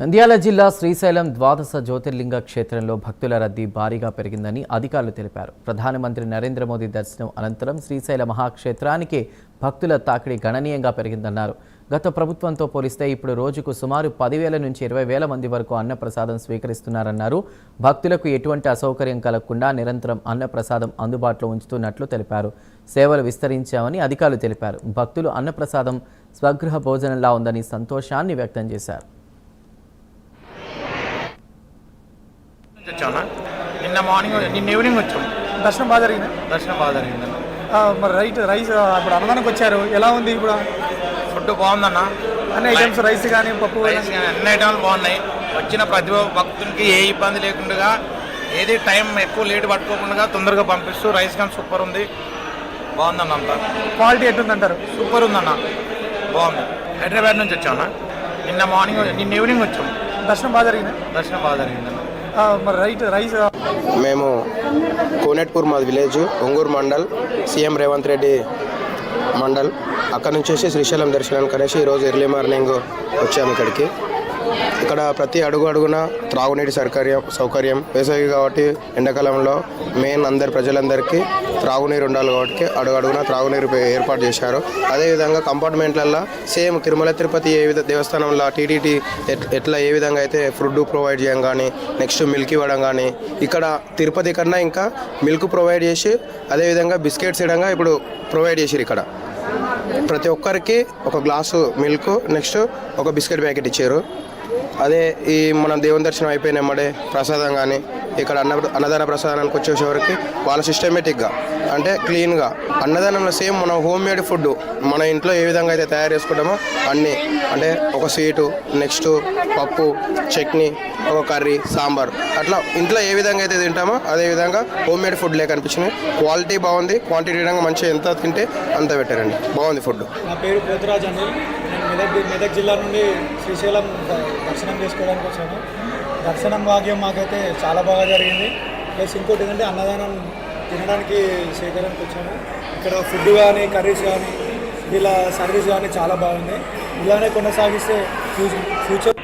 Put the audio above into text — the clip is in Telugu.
నంద్యాల జిల్లా శ్రీశైలం ద్వాదశ జ్యోతిర్లింగ క్షేత్రంలో భక్తుల రద్దీ భారీగా పెరిగిందని అధికారులు తెలిపారు. ప్రధానమంత్రి నరేంద్ర మోదీ దర్శనం అనంతరం శ్రీశైల మహాక్షేత్రానికి భక్తుల తాకిడి గణనీయంగా పెరిగిందన్నారు. గత ప్రభుత్వంతో పోలిస్తే ఇప్పుడు రోజుకు సుమారు 10,000 నుంచి 20,000 మంది వరకు అన్నప్రసాదం స్వీకరిస్తున్నారన్నారు. భక్తులకు ఎటువంటి అసౌకర్యం కలగకుండా నిరంతరం అన్నప్రసాదం అందుబాటులో ఉంచుతున్నట్లు తెలిపారు. సేవలు విస్తరించామని అధికారులు తెలిపారు. భక్తులు అన్నప్రసాదం స్వగృహ భోజనంలా ఉందని సంతోషాన్ని వ్యక్తం చేశారు. నిన్న మార్నింగ్ నిన్న ఈవినింగ్ వచ్చాం. దర్శనం బాగా జరిగింది. మరి రైస్ ఇప్పుడు అన్నదానికి వచ్చారు, ఎలా ఉంది? ఇప్పుడు ఫుడ్ బాగుందన్న, అన్ని ఐటమ్స్ రైస్ కానీ పప్పు రైస్ కానీ అన్ని ఐటమ్లు బాగున్నాయి. వచ్చిన ప్రతి భక్తునికి ఏ ఇబ్బంది లేకుండా, ఏది టైం ఎక్కువ లేట్ పట్టుకోకుండా తొందరగా పంపిస్తూ రైస్ కానీ సూపర్ ఉంది, బాగుందన్న. అంతా క్వాలిటీ ఎట్టుందంటారు? సూపర్ ఉందన్న, బాగుంది. హైదరాబాద్ నుంచి వచ్చామన్న, నిన్న మార్నింగ్ నిన్న ఈవినింగ్ వచ్చాం. దర్శనం బాగా జరిగిందన్న. మరి రైస్ మేము కోనేట్పూర్ మా విలేజ్ ఒంగూరు మండల్, సీఎం రేవంత్ రెడ్డి మండల్. అక్కడ నుంచి శ్రీశైలం దర్శనానికి అనేసి ఈరోజు ఎర్లీ మార్నింగ్ వచ్చాము ఇక్కడికి. ఇక్కడ ప్రతి అడుగున త్రాగునీటి సౌకర్యం వేసవి కాబట్టి ఎండాకాలంలో మెయిన్ ప్రజలందరికీ త్రాగునీరు ఉండాలి కాబట్టి అడుగున త్రాగునీరు ఏర్పాటు చేశారు. అదేవిధంగా కంపార్ట్మెంట్లలో సేమ్ తిరుమల తిరుపతి దేవస్థానంలో టీటీడీ ఎట్లా ఏ విధంగా అయితే ఫుడ్ ప్రొవైడ్ చేయడం కానీ, నెక్స్ట్ మిల్క్ ఇవ్వడం కానీ, ఇక్కడ తిరుపతి కన్నా ఇంకా మిల్క్ ప్రొవైడ్ చేసి అదేవిధంగా బిస్కెట్స్ ఇవ్వడంగా ఇప్పుడు ప్రొవైడ్ చేసిరు. ఇక్కడ ప్రతి ఒక్కరికి ఒక గ్లాసు మిల్క్, నెక్స్ట్ ఒక బిస్కెట్ ప్యాకెట్ ఇచ్చారు. అదే ఈ మన దేవుని దర్శనం అయిపోయినమ్మడే ప్రసాదం కానీ ఇక్కడ అన్నదాన ప్రసాదానికి వచ్చేసరికి వాళ్ళ సిస్టమేటిక్గా అంటే క్లీన్గా అన్నదానంలో సేమ్ మనం హోమ్ మేడ్ ఫుడ్ మన ఇంట్లో ఏ విధంగా అయితే తయారు చేసుకుంటామో అన్నీ, అంటే ఒక స్వీటు, నెక్స్ట్ పప్పు, చట్నీ, ఒక కర్రీ, సాంబార్, అట్లా ఇంట్లో ఏ విధంగా అయితే తింటామో అదేవిధంగా హోమ్ మేడ్ ఫుడ్ లేక అనిపించినాయి. క్వాలిటీ బాగుంది, క్వాంటిటీ మంచిగా ఎంత తింటే అంత పెట్టారండి, బాగుంది ఫుడ్. నా పేరు పోతురాజ్ అండి. నేను మెదక్ జిల్లా నుండి శ్రీశైలం దర్శనం చేసుకోవడానికి వచ్చాను. దర్శనం భాగ్యం మాకైతే చాలా బాగా జరిగింది. ప్లస్ ఇంకోటి ఏంటంటే అన్నదానం తినడానికి సేకరణకు వచ్చాము. ఇక్కడ ఫుడ్ కానీ, కర్రీస్ కానీ, వీళ్ళ సర్వీస్ కానీ చాలా బాగుంది. ఇలానే కొనసాగిస్తే ఫ్యూచర్